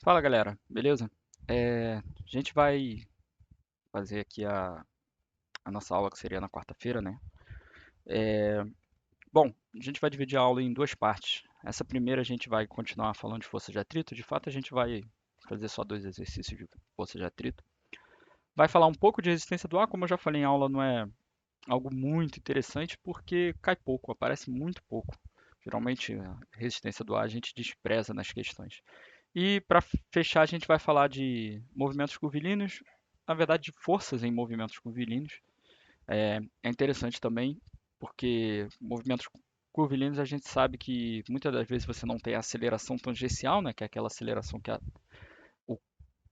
Fala galera, beleza? A gente vai fazer aqui a nossa aula que seria na quarta-feira, né? Bom, a gente vai dividir a aula em duas partes. Essa primeira a gente vai continuar falando de força de atrito. De fato, a gente vai fazer só dois exercícios de força de atrito. Vai falar um pouco de resistência do ar, como eu já falei em aula, não é algo muito interessante porque cai pouco, aparece muito pouco. Geralmente, a resistência do ar a gente despreza nas questões. E para fechar, a gente vai falar de movimentos curvilíneos, na verdade, de forças em movimentos curvilíneos. É interessante também, porque movimentos curvilíneos a gente sabe que muitas das vezes você não tem a aceleração tangencial, né, que é aquela aceleração que o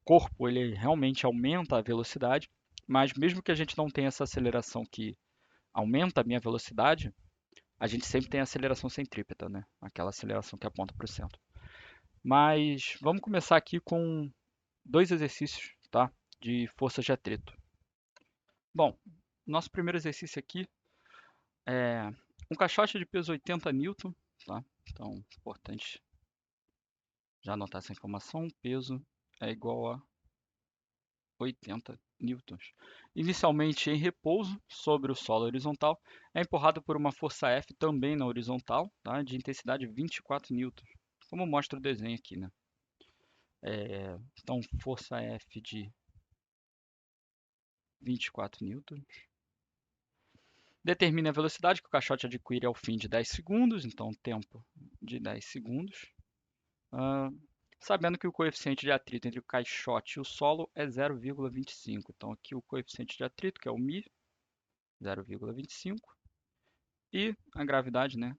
corpo ele realmente aumenta a velocidade, mas mesmo que a gente não tenha essa aceleração que aumenta a minha velocidade, a gente sempre tem a aceleração centrípeta, né? Aquela aceleração que aponta para o centro. Mas vamos começar aqui com dois exercícios, tá? De forças de atrito. Bom, nosso primeiro exercício aqui é um caixote de peso 80 newton, tá? Então, importante já anotar essa informação. Peso é igual a 80 newtons. Inicialmente em repouso sobre o solo horizontal, é empurrado por uma força F também na horizontal, tá? De intensidade 24 newtons, como mostra o desenho aqui, né? Então, força F de 24 newtons. Determine a velocidade que o caixote adquire ao fim de 10 segundos, então tempo de 10 segundos. Ah, sabendo que o coeficiente de atrito entre o caixote e o solo é 0,25. Então aqui o coeficiente de atrito, que é o μ, 0,25. E a gravidade, né?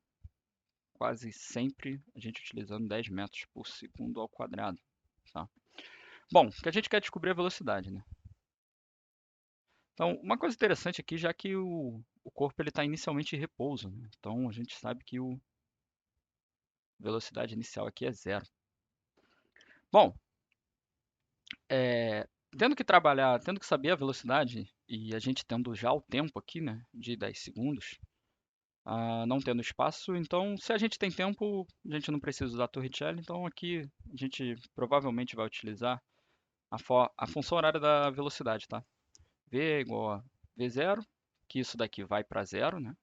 Quase sempre a gente utilizando 10 metros por segundo ao quadrado. Tá? Bom, o que a gente quer descobrir é a velocidade, né? Então, uma coisa interessante aqui, já que o corpo está inicialmente em repouso, né? Então a gente sabe que a velocidade inicial aqui é zero. Bom, tendo que trabalhar, tendo que saber a velocidade e a gente tendo já o tempo aqui, né, de 10 segundos, não tendo espaço, então se a gente tem tempo, a gente não precisa usar a Torricelli, então aqui a gente provavelmente vai utilizar a função horária da velocidade, tá? V é igual a V0, que isso daqui vai para zero, né,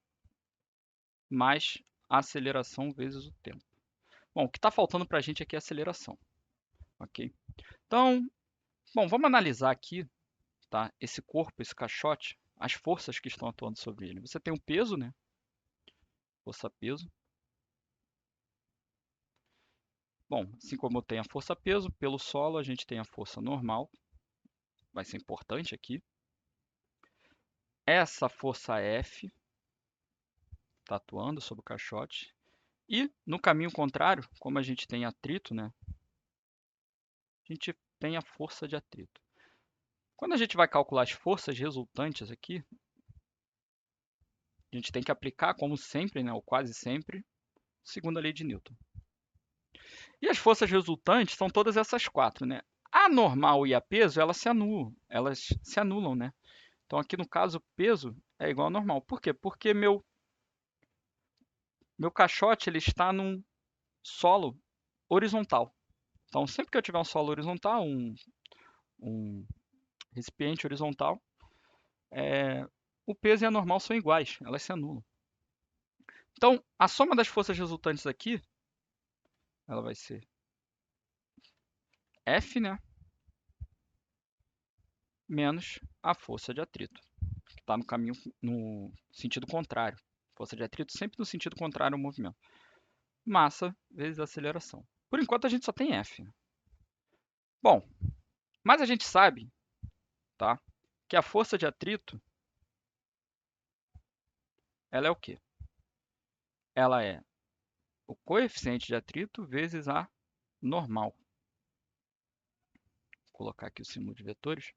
mais a aceleração vezes o tempo. Bom, o que está faltando para a gente aqui é a aceleração, ok? Então, bom, vamos analisar aqui, tá? Esse corpo, esse caixote, as forças que estão atuando sobre ele. Você tem um peso, né? Força-peso. Bom, assim como tem a força-peso, pelo solo a gente tem a força normal, vai ser importante aqui. Essa força F está atuando sobre o caixote. E no caminho contrário, como a gente tem atrito, né? A gente tem a força de atrito. Quando a gente vai calcular as forças resultantes aqui, a gente tem que aplicar, como sempre, né, ou quase sempre, segundo a lei de Newton. E as forças resultantes são todas essas quatro, né? A normal e a peso, elas se anulam, né? Então aqui no caso, o peso é igual ao normal. Por quê? Porque meu caixote ele está num solo horizontal. Então sempre que eu tiver um solo horizontal, um recipiente horizontal, o peso e a normal são iguais, elas se anulam. Então a soma das forças resultantes aqui, ela vai ser F, né? Menos a força de atrito, que está no caminho, no sentido contrário. Força de atrito sempre no sentido contrário ao movimento. Massa vezes aceleração. Por enquanto a gente só tem F. Bom, mas a gente sabe, tá, que a força de atrito, ela é o quê? Ela é o coeficiente de atrito vezes a normal. Vou colocar aqui o símbolo de vetores.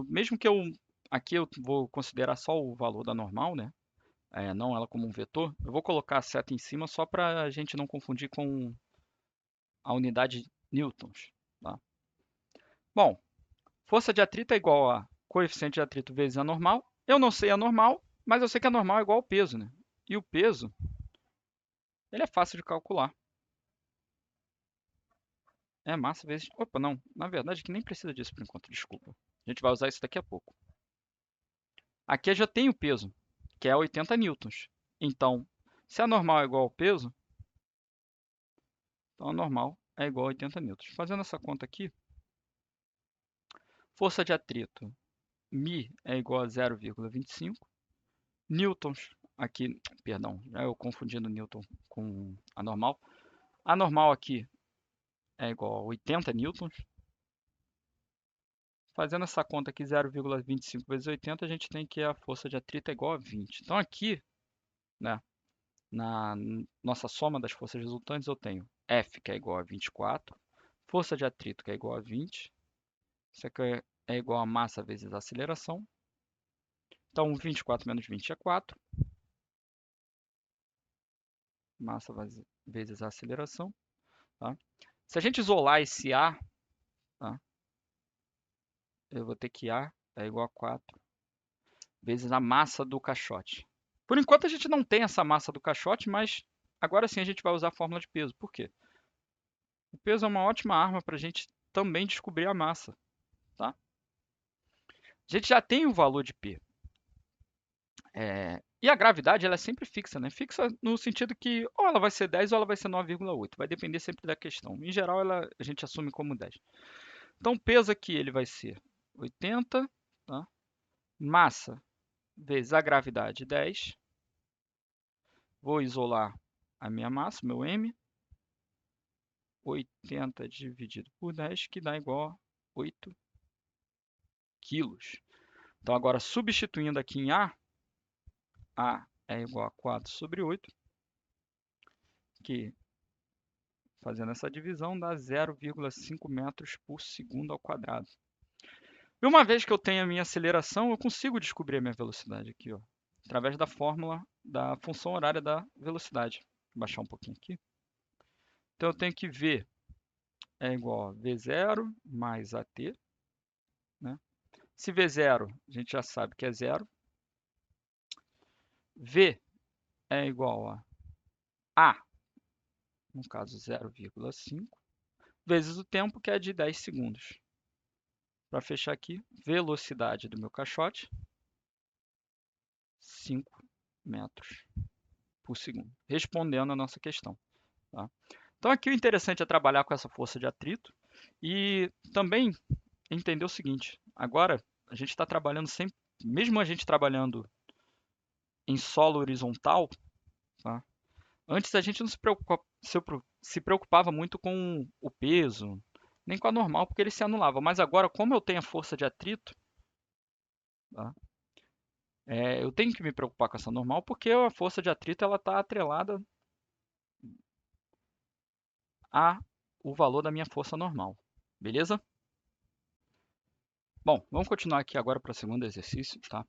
Mesmo que aqui eu vou considerar só o valor da normal, né? Não ela como um vetor, eu vou colocar a seta em cima só para a gente não confundir com a unidade newtons. Tá? Bom, força de atrito é igual a coeficiente de atrito vezes a normal. Eu não sei a normal, mas eu sei que a normal é igual ao peso. Né? E o peso, ele é fácil de calcular. é massa vezes... Opa, não. Na verdade, que nem precisa disso por enquanto, desculpa. A gente vai usar isso daqui a pouco. Aqui eu já tenho o peso, que é 80 newtons. Então, se a normal é igual ao peso, então a normal é igual a 80 newtons. Fazendo essa conta aqui, força de atrito, Mi é igual a 0,25. Newtons, aqui, perdão, já eu confundindo Newton com a normal. A normal aqui é igual a 80 newtons. Fazendo essa conta aqui, 0,25 vezes 80, a gente tem que a força de atrito é igual a 20. Então aqui, né, na nossa soma das forças resultantes, eu tenho F, que é igual a 24, força de atrito, que é igual a 20. Isso aqui é igual a massa vezes a aceleração. Então, 24 menos 20 é 4. Massa vezes a aceleração. Tá? Se a gente isolar esse A, tá? Eu vou ter que A é igual a 4 vezes a massa do caixote. Por enquanto a gente não tem essa massa do caixote, mas agora sim a gente vai usar a fórmula de peso. Por quê? O peso é uma ótima arma para a gente também descobrir a massa. Tá? A gente já tem o valor de P. E a gravidade ela é sempre fixa, né? Fixa no sentido que ou ela vai ser 10 ou ela vai ser 9,8. Vai depender sempre da questão. Em geral, a gente assume como 10. Então, o peso aqui ele vai ser 80, tá? Massa vezes a gravidade, 10. Vou isolar a minha massa, meu M. 80 dividido por 10, que dá igual a 8 quilos. Então, agora, substituindo aqui em A é igual a 4 sobre 8, que, fazendo essa divisão, dá 0,5 metros por segundo ao quadrado. E uma vez que eu tenho a minha aceleração, eu consigo descobrir a minha velocidade aqui, ó, através da fórmula da função horária da velocidade. Vou baixar um pouquinho aqui. Então, eu tenho que V é igual a V0 mais AT. Né? Se V0, a gente já sabe que é zero. V é igual a, no caso 0,5, vezes o tempo, que é de 10 segundos. Para fechar aqui, velocidade do meu caixote, 5 metros por segundo, respondendo a nossa questão. Tá? Então aqui o interessante é trabalhar com essa força de atrito e também entender o seguinte, agora a gente está trabalhando sempre, mesmo a gente trabalhando em solo horizontal, tá? Antes a gente não se preocupava muito com o peso, nem com a normal, porque ele se anulava. Mas agora, como eu tenho a força de atrito, tá? Eu tenho que me preocupar com essa normal, porque a força de atrito está atrelada ao valor da minha força normal. Beleza? Bom, vamos continuar aqui agora para o segundo exercício. Tá?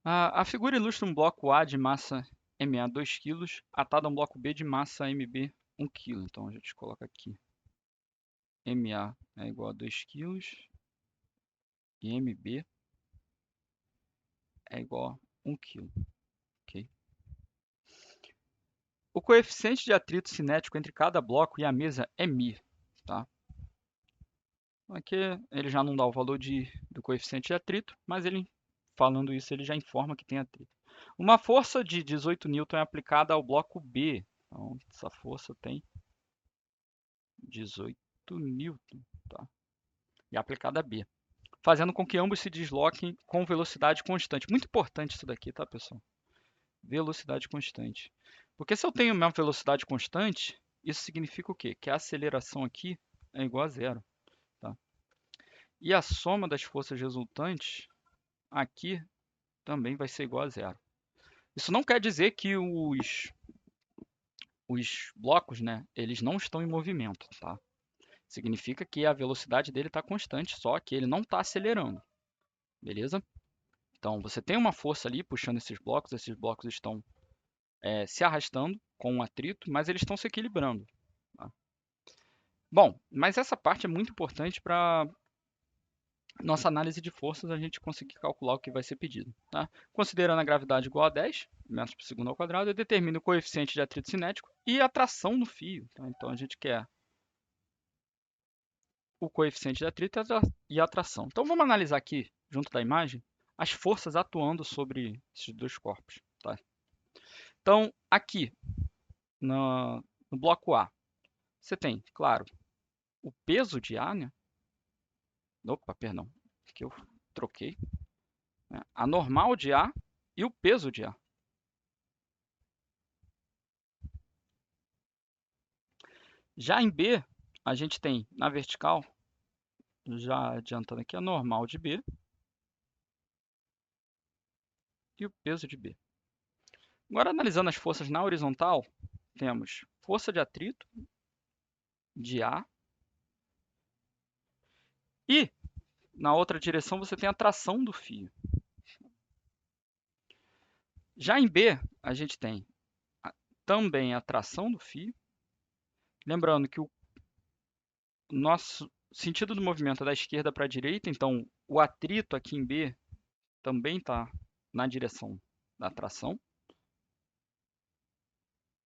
A figura ilustra um bloco A de massa MA 2 kg atado a um bloco B de massa MB 1 kg. Então a gente coloca aqui MA é igual a 2 kg e MB é igual a 1 kg. Okay? O coeficiente de atrito cinético entre cada bloco e a mesa é μ. Tá? Aqui ele já não dá o valor do coeficiente de atrito, mas ele, falando isso, ele já informa que tem atrito. Uma força de 18 N é aplicada ao bloco B. Então, essa força tem 18 N. Tá? E aplicada a B. Fazendo com que ambos se desloquem com velocidade constante. Muito importante isso daqui, tá, pessoal? Velocidade constante. Porque se eu tenho uma velocidade constante, isso significa o quê? Que a aceleração aqui é igual a zero. Tá? E a soma das forças resultantes aqui também vai ser igual a zero. Isso não quer dizer que os blocos, né, eles não estão em movimento. Tá? Significa que a velocidade dele está constante, só que ele não está acelerando. Beleza? Então, você tem uma força ali puxando esses blocos estão se arrastando com um atrito, mas eles estão se equilibrando. Tá? Bom, mas essa parte é muito importante para nossa análise de forças, a gente conseguir calcular o que vai ser pedido. Tá? Considerando a gravidade igual a 10 metros por segundo ao quadrado, eu determino o coeficiente de atrito cinético e a tração no fio. Tá? Então, a gente quer o coeficiente de atrito e a tração. Então, vamos analisar aqui, junto da imagem, as forças atuando sobre esses dois corpos. Tá? Então, aqui, no bloco A, você tem, claro, o peso de A, né? Opa, perdão, que eu troquei. Né? A normal de A e o peso de A. Já em B, a gente tem na vertical, já adiantando aqui, a normal de B e o peso de B. Agora, analisando as forças na horizontal, temos força de atrito de A e, na outra direção, você tem a tração do fio. Já em B, a gente tem também a tração do fio. Lembrando que o nosso sentido do movimento é da esquerda para a direita, então o atrito aqui em B também está na direção da tração.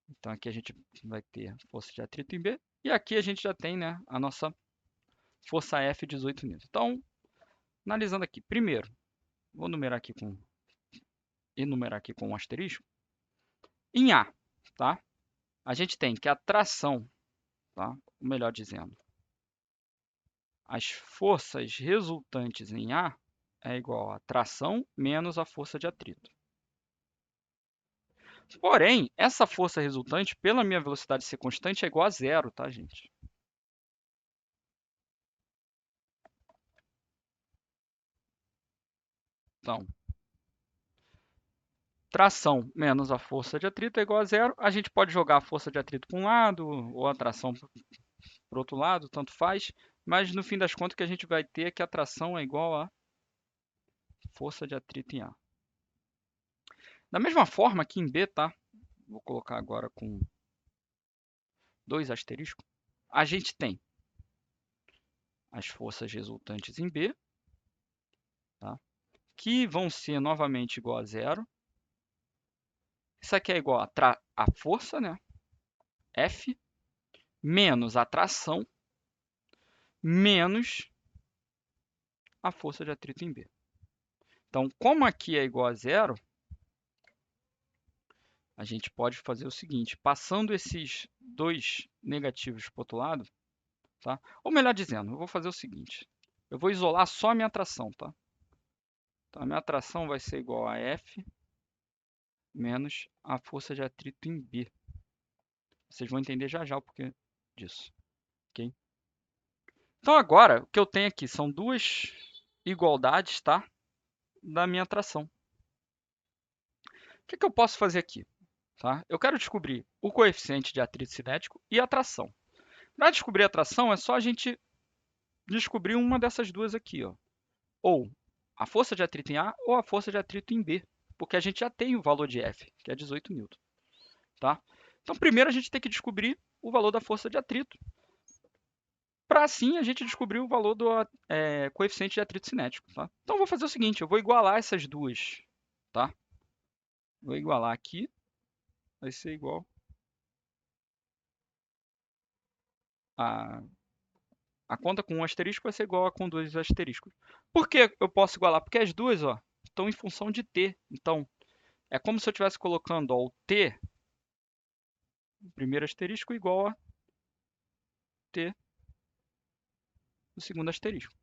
Então aqui a gente vai ter força de atrito em B. E aqui a gente já tem, né, a nossa força F 18 N. Então, analisando aqui, primeiro, vou enumerar aqui com um asterisco. Em A, tá? A gente tem que a tração, tá? Ou melhor dizendo, as forças resultantes em A é igual a tração menos a força de atrito. Porém, essa força resultante, pela minha velocidade ser constante, é igual a zero, tá, gente? Então, tração menos a força de atrito é igual a zero. A gente pode jogar a força de atrito para um lado ou a tração para o outro lado, tanto faz. Mas, no fim das contas, o que a gente vai ter é que a tração é igual a força de atrito em A. Da mesma forma, aqui em B, tá? Vou colocar agora com 2 asteriscos. A gente tem as forças resultantes em B, tá? Que vão ser novamente igual a zero. Isso aqui é igual a força, né? F, menos a tração, menos a força de atrito em B. Então, como aqui é igual a zero, a gente pode fazer o seguinte, passando esses dois negativos para o outro lado, tá? Ou melhor dizendo, eu vou fazer o seguinte, eu vou isolar só a minha tração, tá? Então, a minha tração vai ser igual a F menos a força de atrito em B. Vocês vão entender já já o porquê disso, ok? Então, agora, o que eu tenho aqui são duas igualdades, tá? Da minha tração. O que eu posso fazer aqui? Tá? Eu quero descobrir o coeficiente de atrito cinético e a tração. Para descobrir a tração, é só a gente descobrir uma dessas duas aqui. Ó. Ou a força de atrito em A ou a força de atrito em B, porque a gente já tem o valor de F, que é 18 N. Tá? Então, primeiro a gente tem que descobrir o valor da força de atrito, para assim a gente descobrir o valor do coeficiente de atrito cinético. Tá? Então, eu vou fazer o seguinte, eu vou igualar essas duas. Tá? Vou igualar aqui, vai ser igual a conta com um asterisco vai ser igual a com dois asteriscos. Por que eu posso igualar? Porque as duas ó, estão em função de t. Então, é como se eu estivesse colocando ó, o t, o primeiro asterisco, igual a t, o segundo asterisco.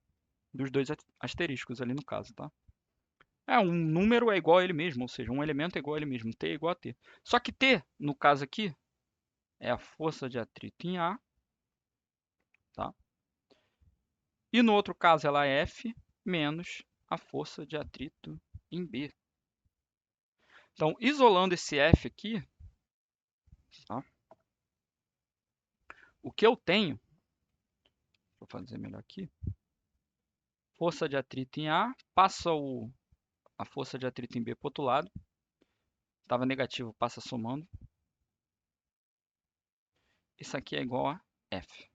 Dos dois asteriscos ali no caso, tá? Um número é igual a ele mesmo, ou seja, um elemento é igual a ele mesmo, t é igual a t. Só que t, no caso aqui, é a força de atrito em A, tá? E no outro caso ela é F menos a força de atrito em B. Então, isolando esse F aqui, tá? O que eu tenho, vou fazer melhor aqui, força de atrito em A, passa a força de atrito em B para o outro lado, estava negativo, passa somando. Isso aqui é igual a F.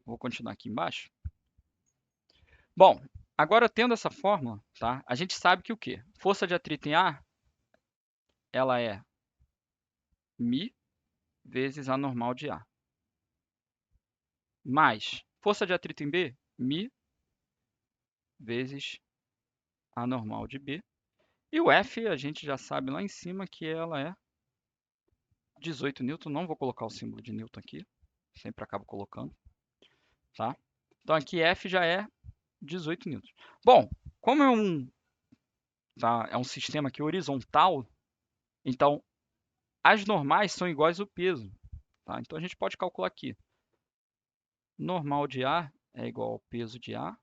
Vou continuar aqui embaixo. Bom, agora tendo essa fórmula, tá? A gente sabe que o quê? Força de atrito em A, ela é μ vezes a normal de A. Mais Força de atrito em B, μ vezes a normal de B. E o F, a gente já sabe lá em cima que ela é 18 newton. Não vou colocar o símbolo de newton aqui, sempre acabo colocando, tá? Então aqui F já é 18 newtons. Bom, como é um sistema aqui horizontal, então as normais são iguais ao peso, tá? Então a gente pode calcular aqui. Normal de A é igual ao peso de A,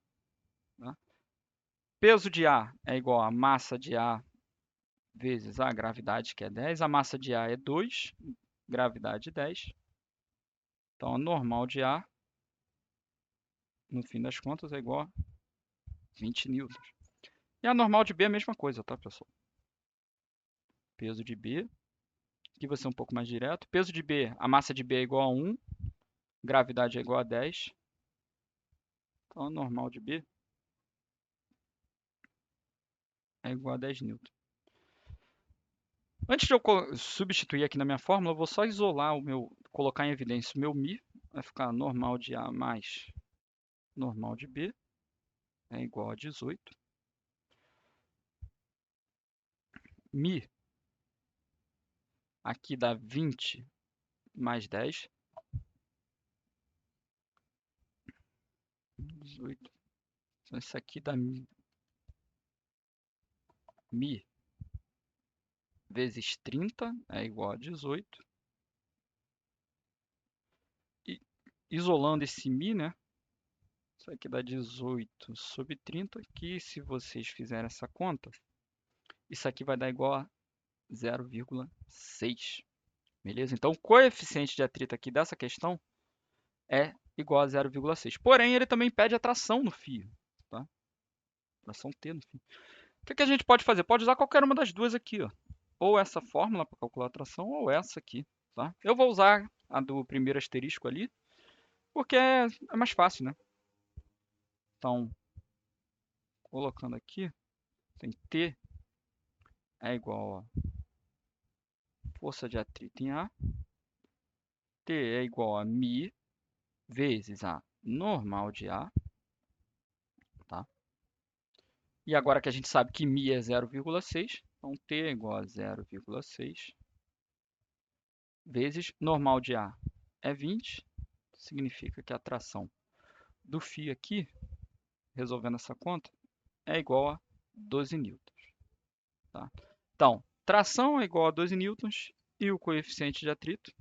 tá? Peso de A é igual a massa de A vezes a gravidade, que é 10. A massa de A é 2, gravidade 10. Então a normal de A, no fim das contas, é igual a 20 newtons. E a normal de B é a mesma coisa, tá, pessoal? Peso de B, aqui vai ser um pouco mais direto. Peso de B, a massa de B é igual a 1, gravidade é igual a 10. Então a normal de B é igual a 10 newtons. Antes de eu substituir aqui na minha fórmula, eu vou só isolar colocar em evidência o meu μ, vai ficar normal de A mais normal de B é igual a 18. μ aqui dá 20 mais 10. 18. Então isso aqui dá μ vezes 30 é igual a 18. E isolando esse μ, né? Isso aqui dá 18 sobre 30, que se vocês fizerem essa conta, isso aqui vai dar igual a 0,6. Beleza? Então, o coeficiente de atrito aqui dessa questão é igual a 0,6. Porém, ele também pede a tração no fio. Tá? Tração T no fio. O que a gente pode fazer? Pode usar qualquer uma das duas aqui. Ó. Ou essa fórmula para calcular a tração, ou essa aqui. Tá? Eu vou usar a do primeiro asterisco ali, porque é mais fácil, né? Então, colocando aqui, tem T é igual a força de atrito em A. T é igual a μ vezes a normal de A. Tá? E agora que a gente sabe que μ é 0,6, então T é igual a 0,6 vezes normal de A é 20, significa que a tração do φ aqui, resolvendo essa conta, é igual a 12 newtons. Tá? Então, tração é igual a 12 newtons e o coeficiente de atrito,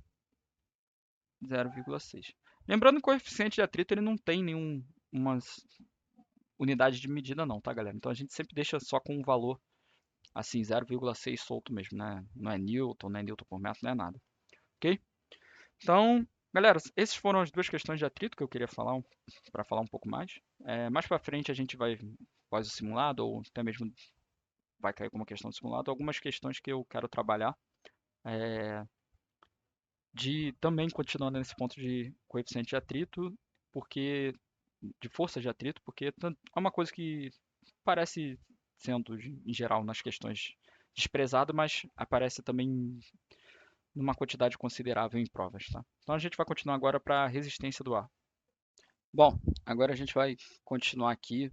0,6. Lembrando que o coeficiente de atrito ele não tem nenhuma unidade de medida não, tá, galera? Então a gente sempre deixa só com um valor assim, 0,6 solto mesmo, né? Não é newton, não é newton por metro, não é nada. Ok? Então, galera, essas foram as duas questões de atrito que eu queria falar, para falar um pouco mais. Mais para frente a gente vai, após o simulado, ou até mesmo vai cair alguma questão do simulado, algumas questões que eu quero trabalhar, de também continuando nesse ponto de coeficiente de atrito, porque de força de atrito, porque é uma coisa que parece sendo, em geral, nas questões desprezado, mas aparece também numa quantidade considerável em provas, tá? Então a gente vai continuar agora para a resistência do ar. Bom, agora a gente vai continuar aqui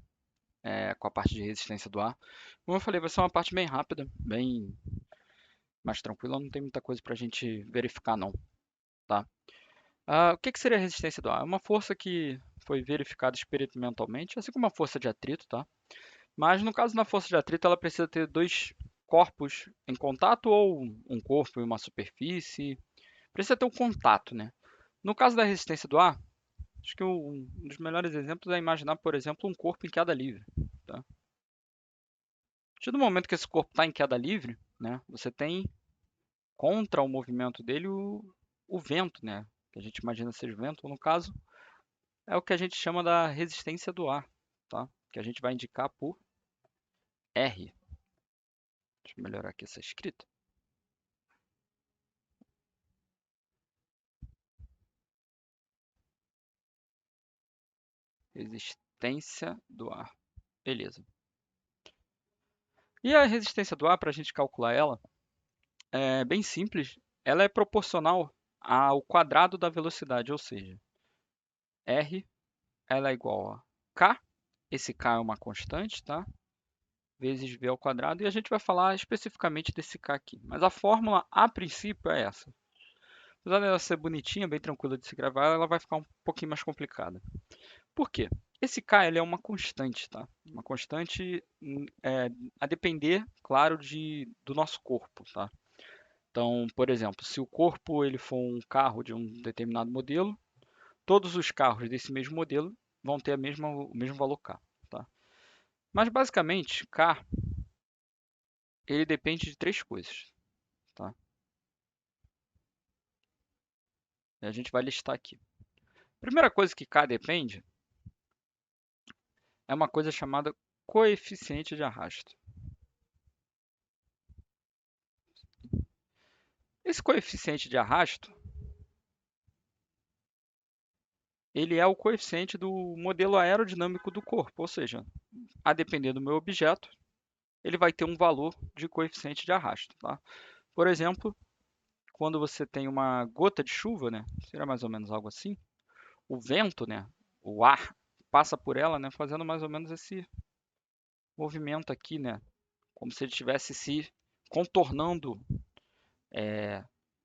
com a parte de resistência do ar. Como eu falei, vai ser uma parte bem rápida, bem mais tranquila, não tem muita coisa para a gente verificar não, tá? O que seria a resistência do ar? É uma força que foi verificada experimentalmente, assim como a força de atrito, tá? Mas no caso da força de atrito, ela precisa ter dois corpos em contato ou um corpo e uma superfície. Precisa ter um contato, né? No caso da resistência do ar, acho que um dos melhores exemplos é imaginar, por exemplo, um corpo em queda livre. Tá? A partir do momento que esse corpo está em queda livre, né, você tem contra o movimento dele o vento, né, que a gente imagina ser vento, ou no caso, é o que a gente chama da resistência do ar, tá? Que a gente vai indicar por R. Deixa eu melhorar aqui essa escrita. Resistência do ar. Beleza. E a resistência do ar, para a gente calcular ela, é bem simples. Ela é proporcional ao quadrado da velocidade, ou seja, R ela é igual a K, esse K é uma constante, tá? Vezes V ao quadrado, e a gente vai falar especificamente desse K aqui. Mas a fórmula, a princípio, é essa. Apesar dela ser bonitinha, bem tranquila de se gravar, ela vai ficar um pouquinho mais complicada. Por quê? Esse K ele é uma constante, tá? Uma constante a depender, claro, do nosso corpo, tá? Então, por exemplo, se o corpo ele for um carro de um determinado modelo, todos os carros desse mesmo modelo vão ter o mesmo valor K, tá? Mas basicamente, K ele depende de três coisas, tá? E a gente vai listar aqui. Primeira coisa que K depende é uma coisa chamada coeficiente de arrasto. Esse coeficiente de arrasto, ele é o coeficiente do modelo aerodinâmico do corpo, ou seja, a depender do meu objeto, ele vai ter um valor de coeficiente de arrasto, tá? Por exemplo, quando você tem uma gota de chuva, né, seria mais ou menos algo assim, o vento, né, o ar passa por ela, né, fazendo mais ou menos esse movimento aqui, né, como se ele estivesse se contornando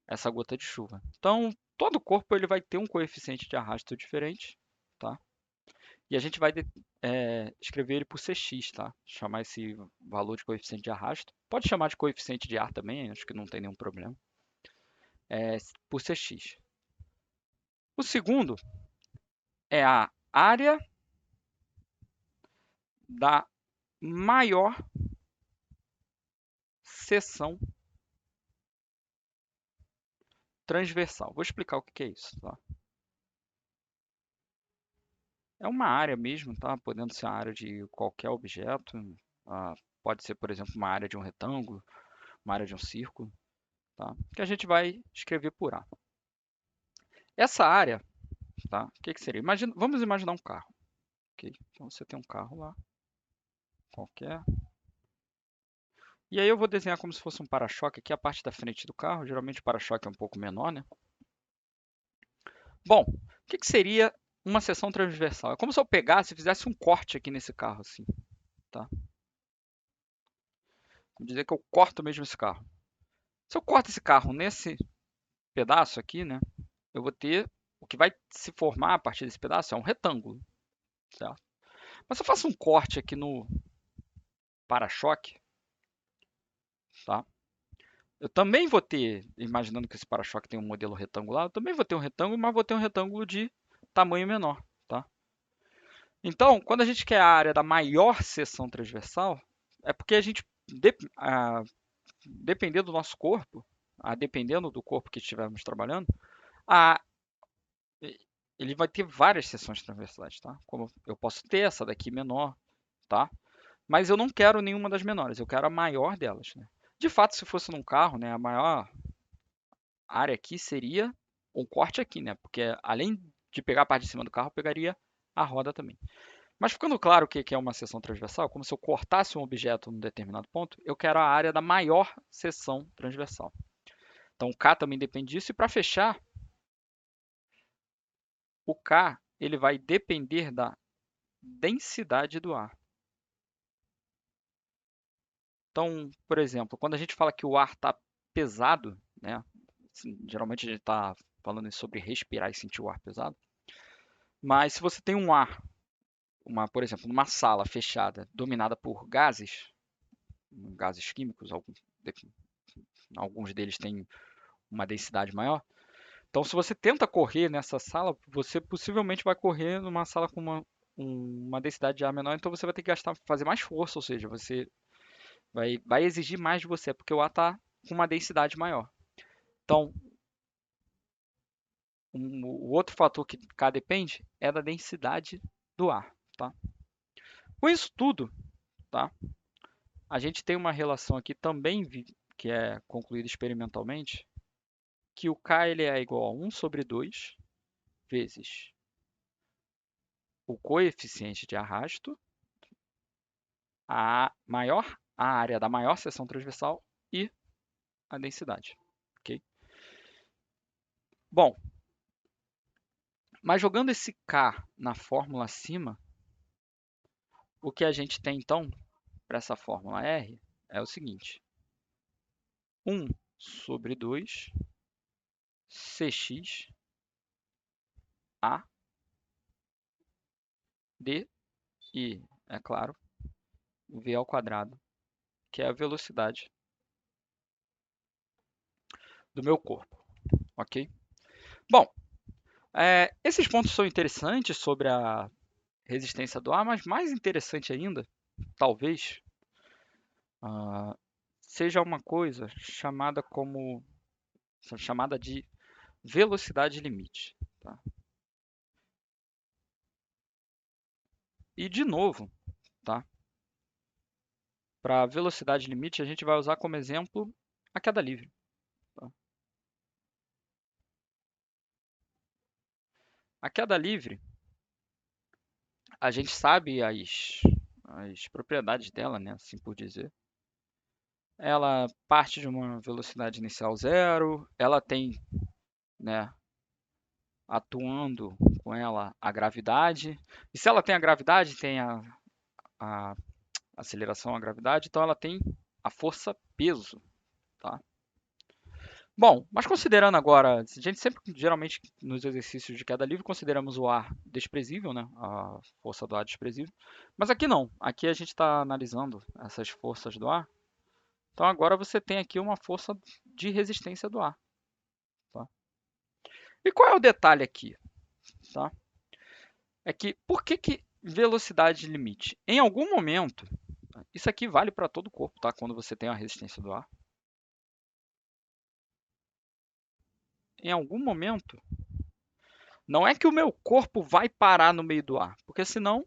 essa gota de chuva. Então, todo o corpo ele vai ter um coeficiente de arrasto diferente, tá? E a gente vai escrever ele por Cx, tá? Chamar esse valor de coeficiente de arrasto. Pode chamar de coeficiente de ar também, acho que não tem nenhum problema. Por Cx. O segundo é a área da maior seção transversal. Vou explicar o que é isso, tá? É uma área mesmo, tá? Podendo ser a área de qualquer objeto. Ah, pode ser, por exemplo, uma área de um retângulo, uma área de um círculo, tá? Que a gente vai escrever por A. Essa área, tá? O que seria? Vamos imaginar um carro. Ok? Então você tem um carro lá, qualquer. E aí eu vou desenhar como se fosse um para-choque aqui, a parte da frente do carro. Geralmente o para-choque é um pouco menor, né? Bom, o que seria uma seção transversal? É como se eu pegasse e fizesse um corte aqui nesse carro, assim, tá? Vamos dizer que eu corto mesmo esse carro. Se eu corto esse carro nesse pedaço aqui, né? Eu vou ter o que vai se formar a partir desse pedaço é um retângulo, certo? Mas se eu faço um corte aqui no para-choque, tá? Eu também vou ter, imaginando que esse para-choque tem um modelo retangular, eu também vou ter um retângulo, mas vou ter um retângulo de tamanho menor, tá? Então, quando a gente quer a área da maior seção transversal, é porque a gente, dependendo do nosso corpo, dependendo do corpo que estivermos trabalhando, a, ele vai ter várias seções transversais, tá? Como eu posso ter essa daqui menor, tá? Mas eu não quero nenhuma das menores, eu quero a maior delas, né? De fato, se fosse num carro, né, a maior área aqui seria um corte aqui, né? Porque além de pegar a parte de cima do carro, eu pegaria a roda também. Mas ficando claro o que é uma seção transversal, como se eu cortasse um objeto num determinado ponto, eu quero a área da maior seção transversal. Então o K também depende disso. E para fechar, o K ele vai depender da densidade do ar. Então, por exemplo, quando a gente fala que o ar está pesado, né? Geralmente a gente está falando sobre respirar e sentir o ar pesado. Mas se você tem um ar, por exemplo, numa sala fechada, dominada por gases químicos, alguns deles têm uma densidade maior. Então, se você tenta correr nessa sala, você possivelmente vai correr numa sala com uma densidade de ar menor, então você vai ter que fazer mais força, ou seja, você vai exigir mais de você, porque o ar está com uma densidade maior. Então, o outro fator que cá depende é da densidade do ar. Tá? Com isso tudo, tá? A gente tem uma relação aqui também que é concluída experimentalmente, que o K ele é igual a 1 sobre 2 vezes o coeficiente de arrasto, a área da maior seção transversal e a densidade. Okay? Bom, Mas jogando esse K na fórmula acima, o que a gente tem então para essa fórmula R é o seguinte: 1 sobre 2 Cx A d e, é claro, v ao quadrado, que é a velocidade do meu corpo, ok? Bom, esses pontos são interessantes sobre a resistência do ar, mas mais interessante ainda, talvez, ah, seja uma coisa chamada de velocidade limite. Tá? E de novo, tá? Para velocidade limite, a gente vai usar como exemplo a queda livre. Tá? A queda livre, a gente sabe as propriedades dela, né? Assim por dizer. Ela parte de uma velocidade inicial zero, ela tem, né, atuando com ela a gravidade. E se ela tem a gravidade, tem a aceleração à gravidade, então ela tem a força peso, tá? Bom, mas considerando agora, a gente sempre, geralmente, nos exercícios de queda livre, consideramos o ar desprezível, né? A força do ar desprezível. Mas aqui não. Aqui a gente está analisando essas forças do ar. Então agora você tem aqui uma força de resistência do ar. Tá? E qual é o detalhe aqui? Tá? É que por que velocidade limite? Em algum momento, isso aqui vale para todo o corpo, tá? Quando você tem a resistência do ar. Em algum momento, não é que o meu corpo vai parar no meio do ar, porque senão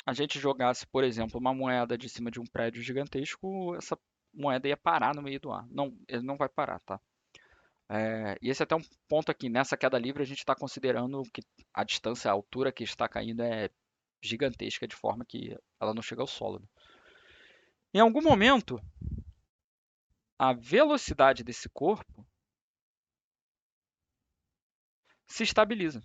a gente jogasse, por exemplo, uma moeda de cima de um prédio gigantesco, essa moeda ia parar no meio do ar. Não, ele não vai parar, tá? E esse é até um ponto aqui, nessa queda livre a gente está considerando que a distância, a altura que está caindo é gigantesca, de forma que ela não chega ao solo. Né? Em algum momento, a velocidade desse corpo se estabiliza.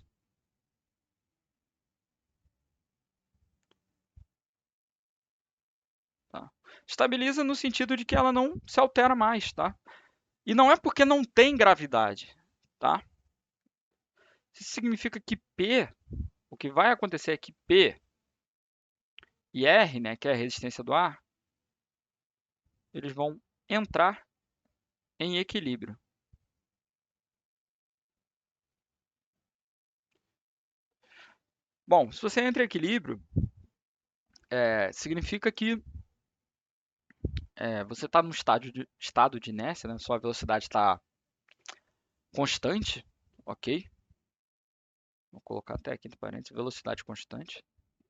Tá? Estabiliza no sentido de que ela não se altera mais, tá? E não é porque não tem gravidade, tá? Isso significa que P, o que vai acontecer é que P e R, né, que é a resistência do ar, eles vão entrar em equilíbrio. Bom, se você entra em equilíbrio, significa que você está no estado de inércia, né? Sua velocidade está constante, ok? Vou colocar até aqui entre parênteses, velocidade constante.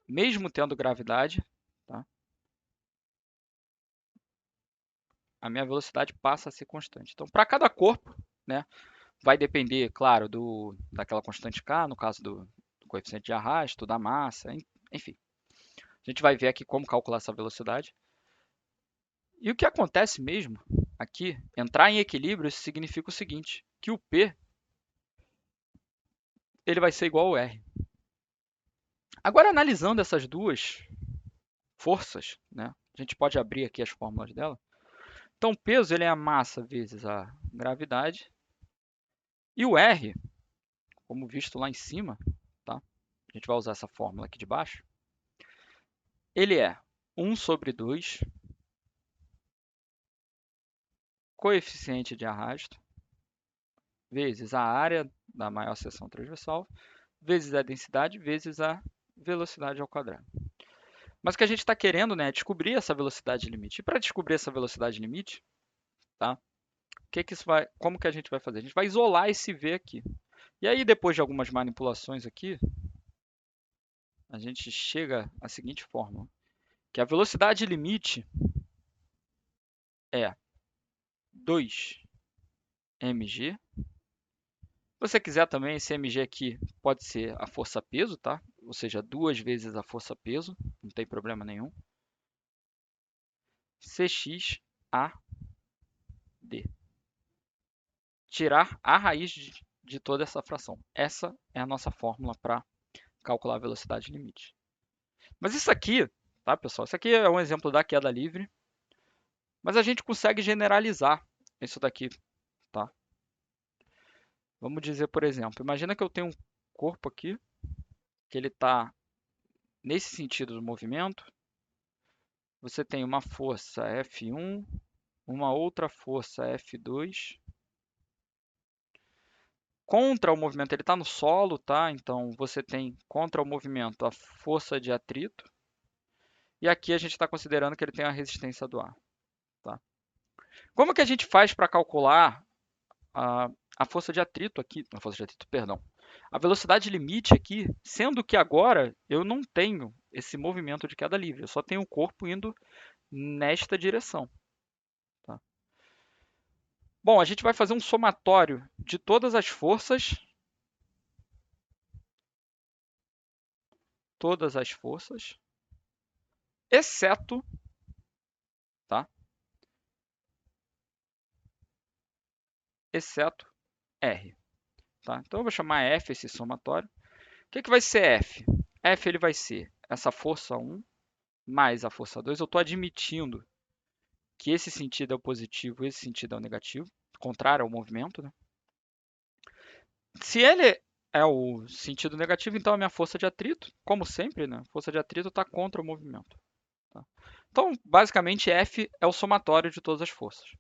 Mesmo tendo gravidade, tá? A minha velocidade passa a ser constante. Então, para cada corpo, né, vai depender, claro, daquela constante K, no caso do coeficiente de arrasto, da massa, enfim. A gente vai ver aqui como calcular essa velocidade. E o que acontece mesmo aqui, entrar em equilíbrio, isso significa o seguinte, que o P ele vai ser igual ao R. Agora, analisando essas duas forças, né, a gente pode abrir aqui as fórmulas dela. Então, o peso ele é a massa vezes a gravidade. E o R, como visto lá em cima, tá? A gente vai usar essa fórmula aqui de baixo. Ele é 1 sobre 2 coeficiente de arrasto vezes a área da maior seção transversal vezes a densidade vezes a velocidade ao quadrado. Mas o que a gente está querendo, né, é descobrir essa velocidade limite. E para descobrir essa velocidade limite, tá? Como que a gente vai fazer? A gente vai isolar esse V aqui. E aí, depois de algumas manipulações aqui, a gente chega à seguinte fórmula, que a velocidade limite é 2mg. Se você quiser também, esse mg aqui pode ser a força peso, tá? Ou seja, 2 vezes a força peso, não tem problema nenhum. Cx a d. Tirar a raiz de toda essa fração. Essa é a nossa fórmula para calcular a velocidade limite. Mas isso aqui, tá, pessoal? Isso aqui é um exemplo da queda livre, mas a gente consegue generalizar isso daqui, tá? Vamos dizer, por exemplo, imagina que eu tenho um corpo aqui, que ele está nesse sentido do movimento. Você tem uma força F1, uma outra força F2. Contra o movimento, ele está no solo, tá? Então você tem contra o movimento a força de atrito. E aqui a gente está considerando que ele tem a resistência do ar, tá? Como que a gente faz para calcular a, a força de atrito aqui? A força de atrito, perdão. A velocidade limite aqui, sendo que agora eu não tenho esse movimento de queda livre, eu só tenho o corpo indo nesta direção, tá? Bom, a gente vai fazer um somatório de todas as forças, exceto, tá? Exceto R, tá? Então eu vou chamar F esse somatório. O que vai ser F? F ele vai ser essa força 1 mais a força 2. Eu estou admitindo que esse sentido é o positivo e esse sentido é o negativo, contrário ao movimento, né? Se ele é o sentido negativo, então a minha força de atrito, como sempre, né? A força de atrito está contra o movimento, tá? Então, basicamente, F é o somatório de todas as forças.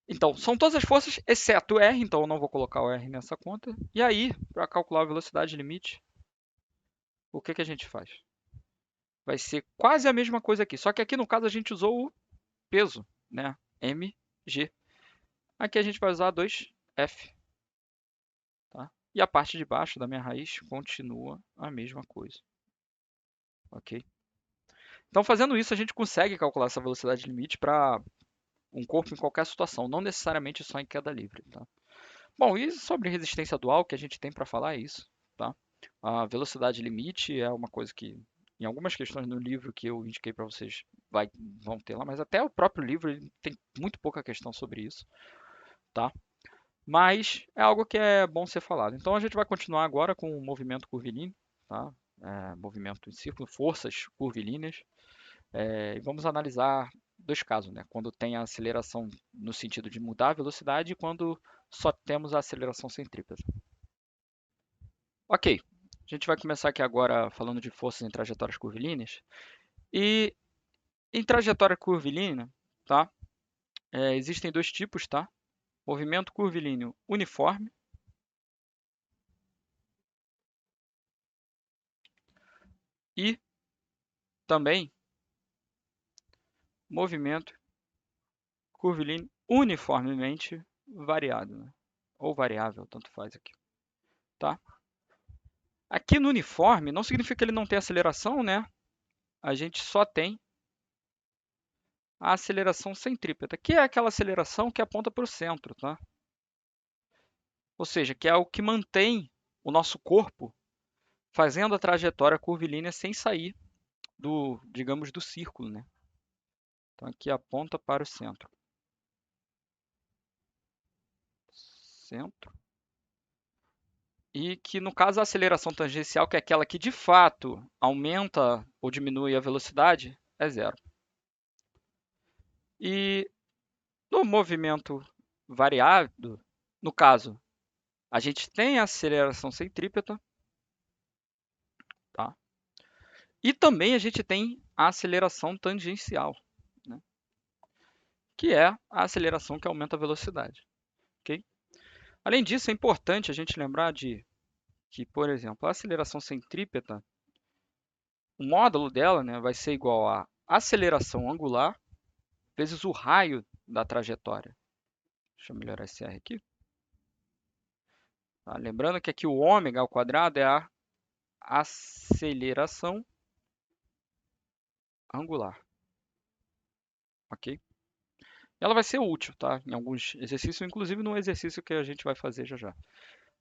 Então, são todas as forças, exceto o R, então eu não vou colocar o R nessa conta. E aí, para calcular a velocidade limite, o que a gente faz? Vai ser quase a mesma coisa aqui, só que aqui no caso a gente usou o peso, né? mg. Aqui a gente vai usar 2F, tá? E a parte de baixo da minha raiz continua a mesma coisa, ok? Então, fazendo isso, a gente consegue calcular essa velocidade limite para um corpo em qualquer situação, não necessariamente só em queda livre, tá? Bom, e sobre resistência dual, o que a gente tem para falar é isso, tá? A velocidade limite é uma coisa que, em algumas questões no livro que eu indiquei para vocês, vão ter lá, mas até o próprio livro ele tem muito pouca questão sobre isso, tá? Mas é algo que é bom ser falado. Então a gente vai continuar agora com o movimento curvilíneo, tá? Movimento em círculo, forças curvilíneas. E vamos analisar dois casos, né? Quando tem a aceleração no sentido de mudar a velocidade e quando só temos a aceleração centrípeta. Ok, a gente vai começar aqui agora falando de forças em trajetórias curvilíneas. E em trajetória curvilínea, tá? Existem dois tipos, tá? Movimento curvilíneo uniforme e também movimento curvilíneo uniformemente variado, né? Ou variável, tanto faz aqui, tá? Aqui no uniforme não significa que ele não tem aceleração, né? A gente só tem a aceleração centrípeta, que é aquela aceleração que aponta para o centro, tá? Ou seja, que é o que mantém o nosso corpo fazendo a trajetória curvilínea sem sair do, digamos, do círculo, né? Então aqui aponta para o centro. Centro. E que no caso a aceleração tangencial, que é aquela que de fato aumenta ou diminui a velocidade, é zero. E no movimento variado, no caso, a gente tem a aceleração centrípeta, tá? E também a gente tem a aceleração tangencial, né? Que é a aceleração que aumenta a velocidade, ok? Além disso, é importante a gente lembrar de que, por exemplo, a aceleração centrípeta, o módulo dela, né, vai ser igual a aceleração angular vezes o raio da trajetória. Deixa eu melhorar esse R aqui. Tá? Lembrando que aqui o ômega ao quadrado é a aceleração angular, ok? Ela vai ser útil, tá? Em alguns exercícios, inclusive no exercício que a gente vai fazer já já.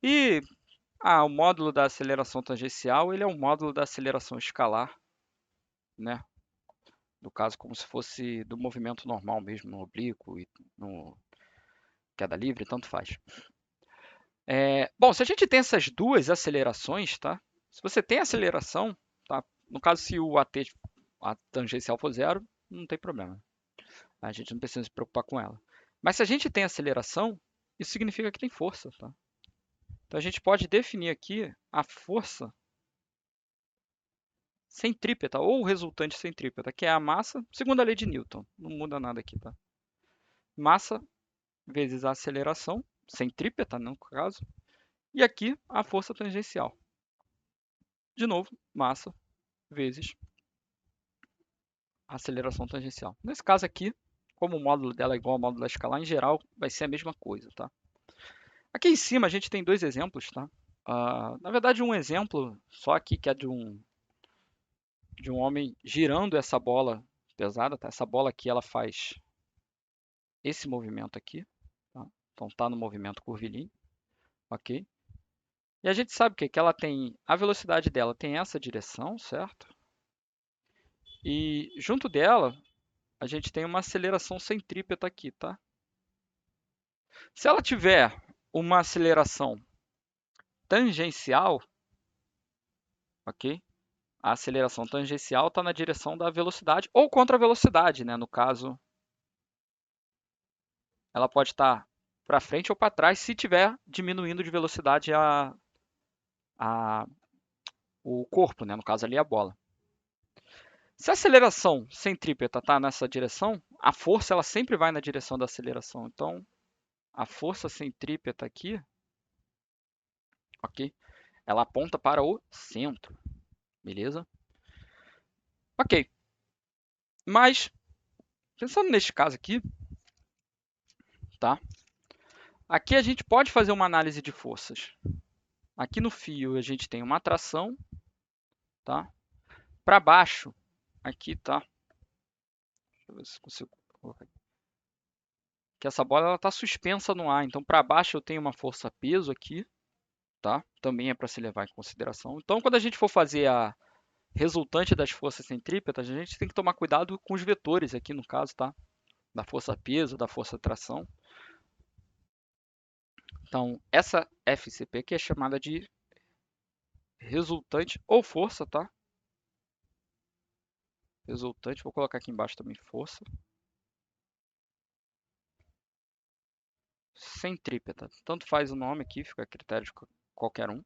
E o módulo da aceleração tangencial, ele é um módulo da aceleração escalar, né? No caso, como se fosse do movimento normal mesmo, no oblíquo e no queda livre, tanto faz. Bom, se a gente tem essas duas acelerações, tá? Se você tem aceleração, tá? No caso, se o AT, a tangencial for zero, não tem problema. A gente não precisa se preocupar com ela. Mas se a gente tem aceleração, isso significa que tem força, tá? Então a gente pode definir aqui a força centrípeta, ou resultante centrípeta, que é a massa, segundo a lei de Newton. Não muda nada aqui, tá? Massa vezes a aceleração, centrípeta, no caso, e aqui a força tangencial. De novo, massa vezes a aceleração tangencial. Nesse caso aqui, como o módulo dela é igual ao módulo da escalar, em geral vai ser a mesma coisa, tá? Aqui em cima a gente tem dois exemplos, tá? Na verdade, um exemplo só aqui que é de um homem girando essa bola pesada, tá? Essa bola aqui ela faz esse movimento aqui, tá? Então está no movimento curvilíneo, ok? E a gente sabe o quê? Que ela tem, a velocidade dela tem essa direção, certo? E junto dela, a gente tem uma aceleração centrípeta aqui, tá? Se ela tiver uma aceleração tangencial, ok? A aceleração tangencial está na direção da velocidade ou contra a velocidade, né? No caso, ela pode estar para frente ou para trás se tiver diminuindo de velocidade a, o corpo, né? No caso ali a bola. Se a aceleração centrípeta está nessa direção, a força ela sempre vai na direção da aceleração. Então, a força centrípeta aqui, ok? Ela aponta para o centro, beleza? Ok, mas pensando neste caso aqui, tá? Aqui a gente pode fazer uma análise de forças. Aqui no fio a gente tem uma atração, tá? Para baixo, aqui, tá? Deixa eu ver se consigo colocar aqui. Que essa bola está suspensa no ar, então para baixo eu tenho uma força peso aqui, tá? Também é para se levar em consideração. Então quando a gente for fazer a resultante das forças centrípetas, a gente tem que tomar cuidado com os vetores aqui no caso, tá? Da força peso, da força tração. Então essa FCP aqui é chamada de resultante ou força, tá? Resultante, vou colocar aqui embaixo também força centrípeta. Tanto faz o nome aqui, fica a critério de qualquer um,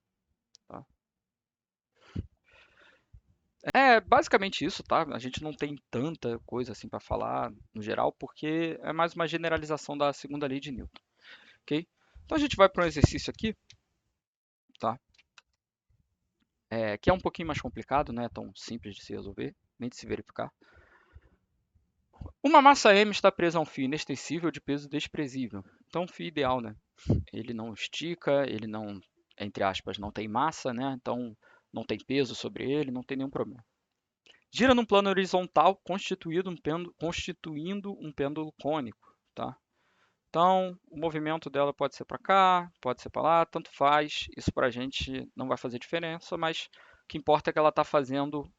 tá? É basicamente isso, tá? A gente não tem tanta coisa assim para falar no geral, porque é mais uma generalização da segunda lei de Newton, ok? Então a gente vai para um exercício aqui, tá? Que é um pouquinho mais complicado, não é tão simples de se resolver, nem de se verificar. Uma massa M está presa a um fio inextensível de peso desprezível. Então, o fio ideal, né? Ele não estica, ele não, entre aspas, não tem massa, né? Então, não tem peso sobre ele, não tem nenhum problema. Gira num plano horizontal, constituindo um pêndulo cônico, tá? Então, o movimento dela pode ser para cá, pode ser para lá, tanto faz. Isso para a gente não vai fazer diferença, mas o que importa é que ela está fazendo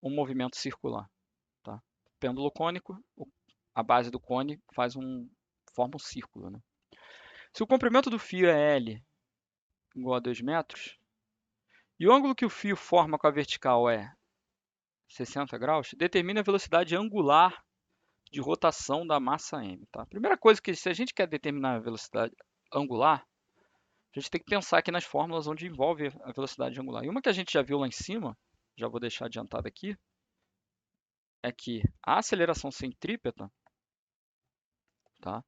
um movimento circular, tá? Pêndulo cônico, a base do cone forma um círculo, né? Se o comprimento do fio é L igual a 2 metros, e o ângulo que o fio forma com a vertical é 60 graus, determine a velocidade angular de rotação da massa M. Tá? Primeira coisa que, se a gente quer determinar a velocidade angular, a gente tem que pensar aqui nas fórmulas onde envolve a velocidade angular. E uma que a gente já viu lá em cima, já vou deixar adiantado aqui, é que a aceleração centrípeta, tá?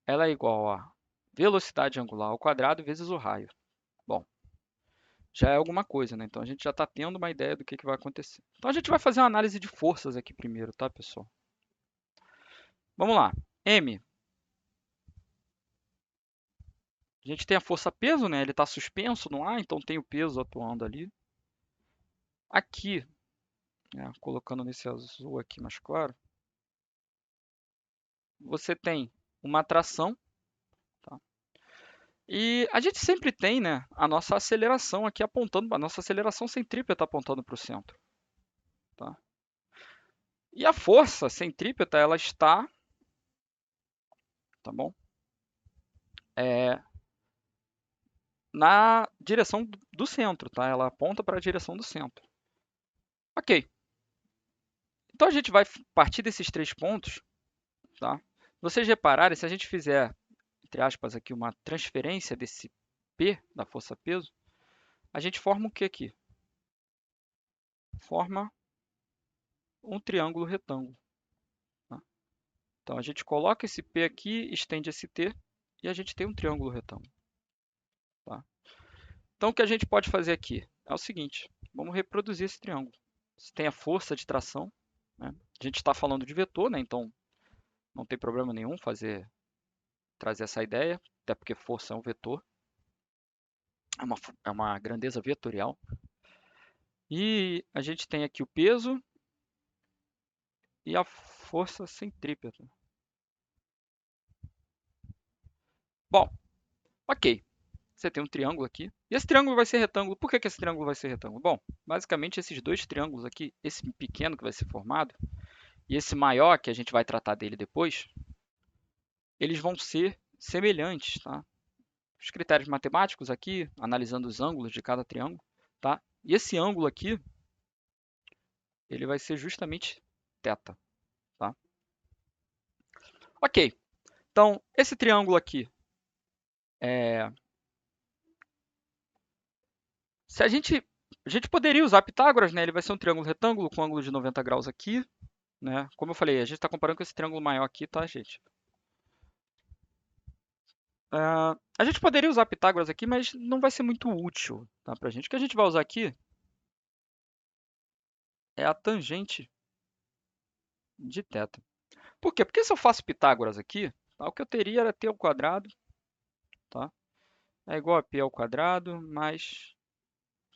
Ela é igual a velocidade angular ao quadrado vezes o raio. Bom, já é alguma coisa, né? Então a gente já está tendo uma ideia do que vai acontecer. Então a gente vai fazer uma análise de forças aqui primeiro, tá, pessoal? Vamos lá. M. A gente tem a força-peso, né? Ele está suspenso no ar, então tem o peso atuando ali. Aqui, né, colocando nesse azul aqui mais claro, você tem uma atração, tá? E a gente sempre tem, né, a nossa aceleração aqui apontando, a nossa aceleração centrípeta apontando para o centro, tá? E a força centrípeta, ela está, tá bom? na direção do centro, tá? Ela aponta para a direção do centro. Ok. Então a gente vai partir desses 3 pontos, tá? Se vocês repararem, se a gente fizer, entre aspas, aqui uma transferência desse P, da força peso, a gente forma o que aqui? Forma um triângulo retângulo, tá? Então a gente coloca esse P aqui, estende esse T e a gente tem um triângulo retângulo, tá? Então o que a gente pode fazer aqui é o seguinte, vamos reproduzir esse triângulo. Você tem a força de tração, né? A gente está falando de vetor, né? Então não tem problema nenhum trazer essa ideia, até porque força é um vetor, é uma grandeza vetorial. E a gente tem aqui o peso e a força centrípeta. Bom, ok. Você tem um triângulo aqui. E esse triângulo vai ser retângulo. Por que esse triângulo vai ser retângulo? Bom, basicamente esses 2 triângulos aqui, esse pequeno que vai ser formado e esse maior, que a gente vai tratar dele depois, eles vão ser semelhantes, tá? Os critérios matemáticos aqui, analisando os ângulos de cada triângulo, tá? E esse ângulo aqui, ele vai ser justamente θ, tá? Ok, então esse triângulo aqui, se a gente poderia usar Pitágoras, né? Ele vai ser um triângulo retângulo com ângulo de 90 graus aqui, né? Como eu falei, a gente está comparando com esse triângulo maior aqui, tá, gente? A gente poderia usar Pitágoras aqui, mas não vai ser muito útil, tá, pra gente. O que a gente vai usar aqui é a tangente de θ. Por quê? Porque se eu faço Pitágoras aqui, tá, o que eu teria era t ao quadrado, tá? É igual a p ao quadrado mais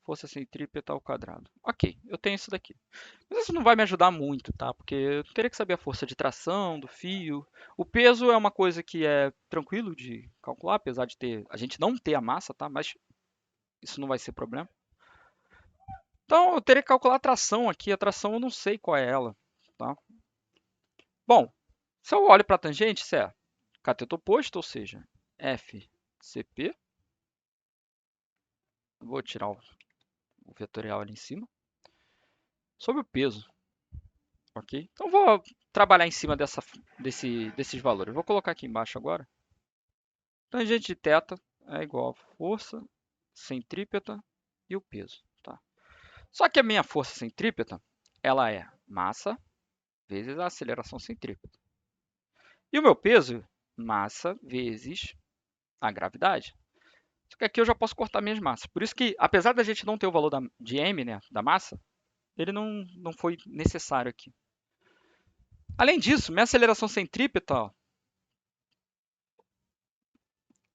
força centrípeta ao quadrado. Ok, eu tenho isso daqui. Mas isso não vai me ajudar muito, tá? Porque eu teria que saber a força de tração do fio. O peso é uma coisa que é tranquilo de calcular, apesar de a gente não ter a massa, tá? Mas isso não vai ser problema. Então eu teria que calcular a tração aqui. A tração eu não sei qual é ela, tá? Bom, se eu olho para a tangente, isso é cateto oposto, ou seja, FCP. Vou tirar o vetorial ali em cima. Sobre o peso, ok? Então vou trabalhar em cima desses valores. Vou colocar aqui embaixo agora. Tangente de θ é igual a força centrípeta e o peso, tá? Só que a minha força centrípeta, ela é massa vezes a aceleração centrípeta. E o meu peso, massa vezes a gravidade. Só que aqui eu já posso cortar minhas massas. Por isso que, apesar da gente não ter o valor de m, né, da massa, ele não foi necessário aqui. Além disso, minha aceleração centrípeta, ó,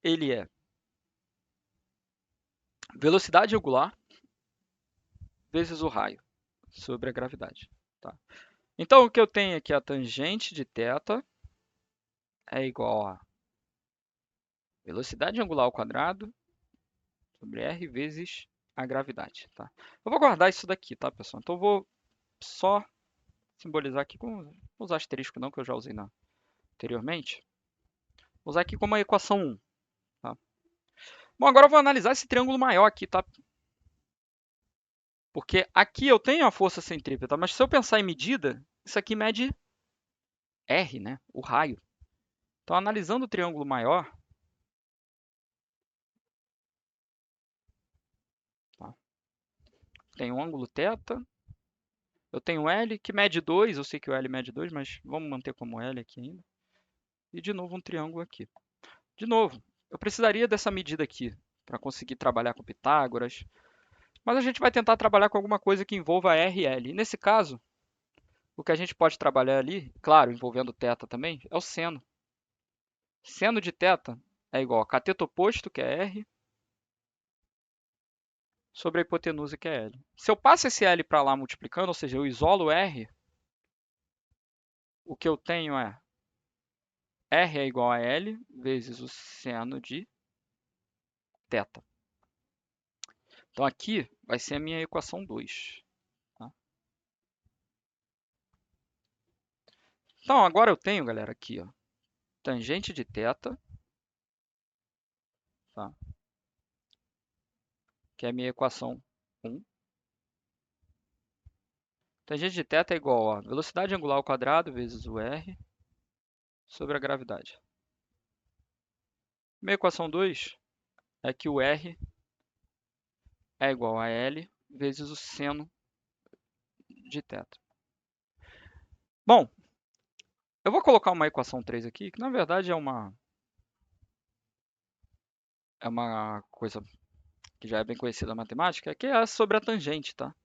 ele é velocidade angular vezes o raio sobre a gravidade, tá? Então, o que eu tenho aqui, a tangente de θ é igual a velocidade angular ao quadrado sobre r vezes a gravidade, tá? Eu vou guardar isso daqui, tá, pessoal? Então, eu vou só simbolizar aqui com... Vou usar asterisco não, que eu já usei anteriormente. Vou usar aqui como a equação 1, tá? Bom, agora eu vou analisar esse triângulo maior aqui, tá? Porque aqui eu tenho a força centrípeta, mas se eu pensar em medida, isso aqui mede R, né? O raio. Então, analisando o triângulo maior, tá? Tem um ângulo θ, eu tenho L que mede 2, eu sei que o L mede 2, mas vamos manter como L aqui ainda. E de novo um triângulo aqui. De novo, eu precisaria dessa medida aqui para conseguir trabalhar com Pitágoras, mas a gente vai tentar trabalhar com alguma coisa que envolva R e L. E nesse caso, o que a gente pode trabalhar ali, claro, envolvendo θ também, é o seno. Seno de θ é igual a cateto oposto, que é R, sobre a hipotenusa, que é L. Se eu passo esse L para lá multiplicando, ou seja, eu isolo R, o que eu tenho é R é igual a L vezes o seno de θ. Então aqui vai ser a minha equação 2. Tá? Então agora eu tenho, galera, aqui, ó, tangente de θ, tá? que é a minha equação 1. Tangente de θ é igual a velocidade angular ao quadrado vezes o r sobre a gravidade. Minha equação 2 é que o r é igual a L vezes o seno de θ. Bom, eu vou colocar uma equação 3 aqui, que na verdade é uma coisa que já é bem conhecida na matemática, que é sobre a tangente, tá?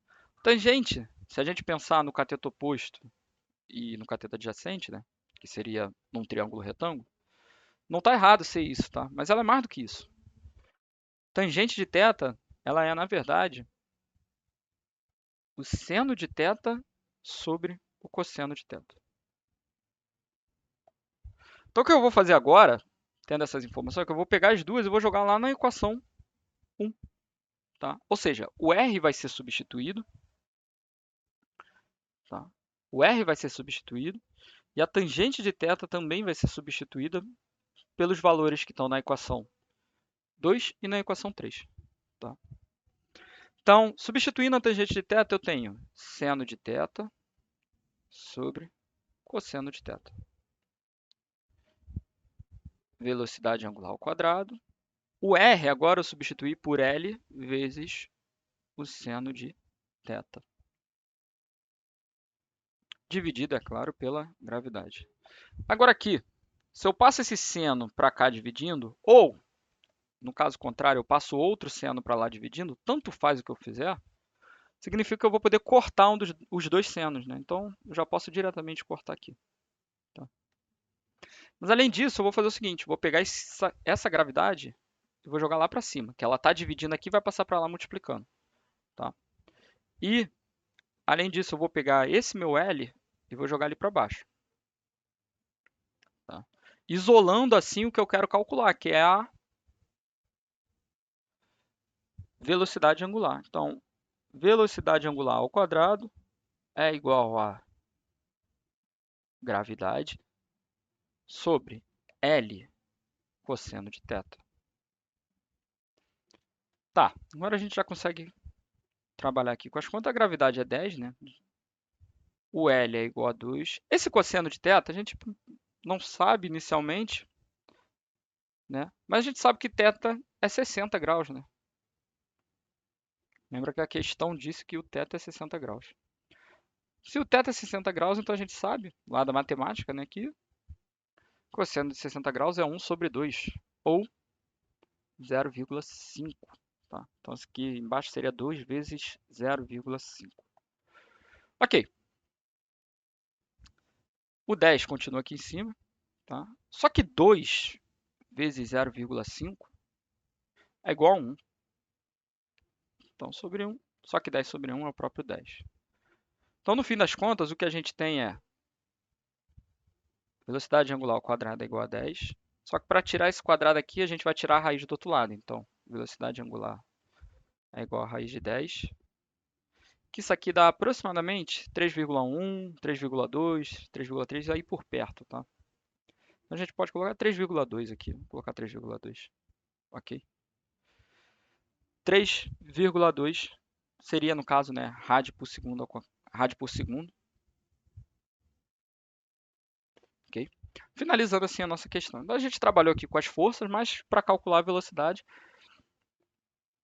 Tangente, se a gente pensar no cateto oposto e no cateto adjacente, né, que seria num triângulo retângulo, não está errado ser isso, tá? Mas ela é mais do que isso. Tangente de θ, ela é, na verdade, o seno de θ sobre o cosseno de θ. Então, o que eu vou fazer agora, tendo essas informações, é que eu vou pegar as duas e vou jogar lá na equação 1. Tá? Ou seja, o r vai ser substituído. Tá? O r vai ser substituído. E a tangente de θ também vai ser substituída pelos valores que estão na equação 2 e na equação 3. Tá? Então, substituindo a tangente de θ, eu tenho seno de θ sobre cosseno de θ. Velocidade angular ao quadrado. O r agora eu substituí por L vezes o seno de θ. Dividido, é claro, pela gravidade. Agora aqui, se eu passo esse seno para cá dividindo, ou, no caso contrário, eu passo outro seno para lá dividindo, tanto faz o que eu fizer, significa que eu vou poder cortar os dois senos, né? Então, eu já posso diretamente cortar aqui. Tá? Mas, além disso, eu vou fazer o seguinte, vou pegar essa gravidade e vou jogar lá para cima, que ela está dividindo aqui e vai passar para lá multiplicando. Tá? E, além disso, eu vou pegar esse meu L e vou jogar ali para baixo. Tá? Isolando assim o que eu quero calcular, que é a velocidade angular. Então, velocidade angular ao quadrado é igual a gravidade sobre L cosseno de θ. Tá, agora a gente já consegue trabalhar aqui com as contas. A gravidade é 10, né? O L é igual a 2. Esse cosseno de θ a gente não sabe inicialmente, né? Mas a gente sabe que θ é 60 graus, né? Lembra que a questão disse que o θ é 60 graus. Se o θ é 60 graus, então a gente sabe, lá da matemática, né, que cosseno de 60 graus é 1 sobre 2, ou 0,5. Tá? Então, isso aqui embaixo seria 2 vezes 0,5. Ok. O 10 continua aqui em cima. Tá? Só que 2 vezes 0,5 é igual a 1. Então, sobre 1. Só que 10 sobre 1 é o próprio 10. Então, no fim das contas, o que a gente tem é velocidade angular ao quadrado é igual a 10. Só que para tirar esse quadrado aqui, a gente vai tirar a raiz do outro lado. Então, velocidade angular é igual a raiz de 10. Que isso aqui dá aproximadamente 3,1, 3,2, 3,3, aí por perto, tá? Então, a gente pode colocar 3,2 aqui. Vou colocar 3,2. Ok. 3,2 seria, no caso, né, rádio por segundo. Ok? Finalizando assim a nossa questão. Então, a gente trabalhou aqui com as forças, mas para calcular a velocidade.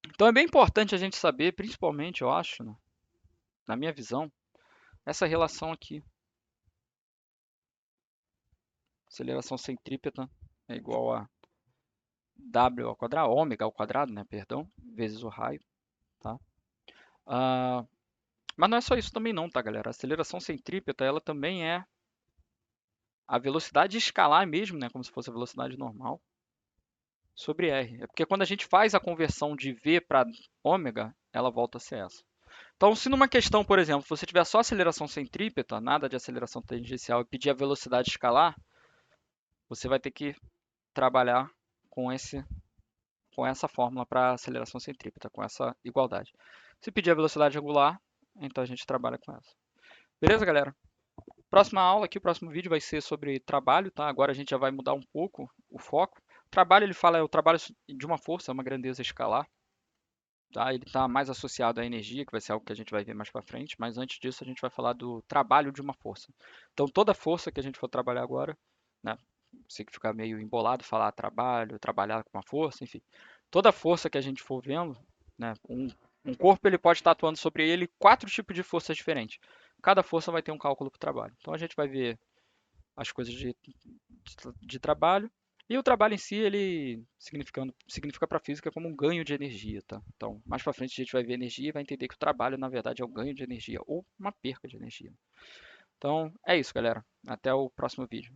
Então é bem importante a gente saber, principalmente, eu acho, né, na minha visão, essa relação aqui. Aceleração centrípeta é igual a W ao quadrado, ômega ao quadrado, né, perdão, vezes o raio, tá? Mas não é só isso também não, tá, galera? A aceleração centrípeta, ela também é a velocidade escalar mesmo, né, como se fosse a velocidade normal, sobre r. É porque quando a gente faz a conversão de v para ômega, ela volta a ser essa. Então, se numa questão, por exemplo, você tiver só aceleração centrípeta, nada de aceleração tangencial, e pedir a velocidade escalar, você vai ter que trabalhar com essa fórmula para aceleração centrípeta, com essa igualdade. Se pedir a velocidade angular, então a gente trabalha com essa. Beleza, galera? Próxima aula aqui, o próximo vídeo vai ser sobre trabalho, tá? Agora a gente já vai mudar um pouco o foco. Trabalho, ele fala, é o trabalho de uma força, uma grandeza escalar. tá? Ele está mais associado à energia, que vai ser algo que a gente vai ver mais para frente, mas antes disso a gente vai falar do trabalho de uma força. Então, toda força que a gente for trabalhar agora, né? Sei que fica meio embolado falar trabalho, trabalhar com uma força, enfim. Toda força que a gente for vendo, né? Um corpo ele pode estar atuando sobre ele quatro tipos de forças diferentes. Cada força vai ter um cálculo para o trabalho. Então a gente vai ver as coisas de trabalho. E o trabalho em si, ele significa para a física como um ganho de energia, tá? Então, mais para frente a gente vai ver energia e vai entender que o trabalho, na verdade, é o ganho de energia ou uma perca de energia. Então, é isso, galera. Até o próximo vídeo.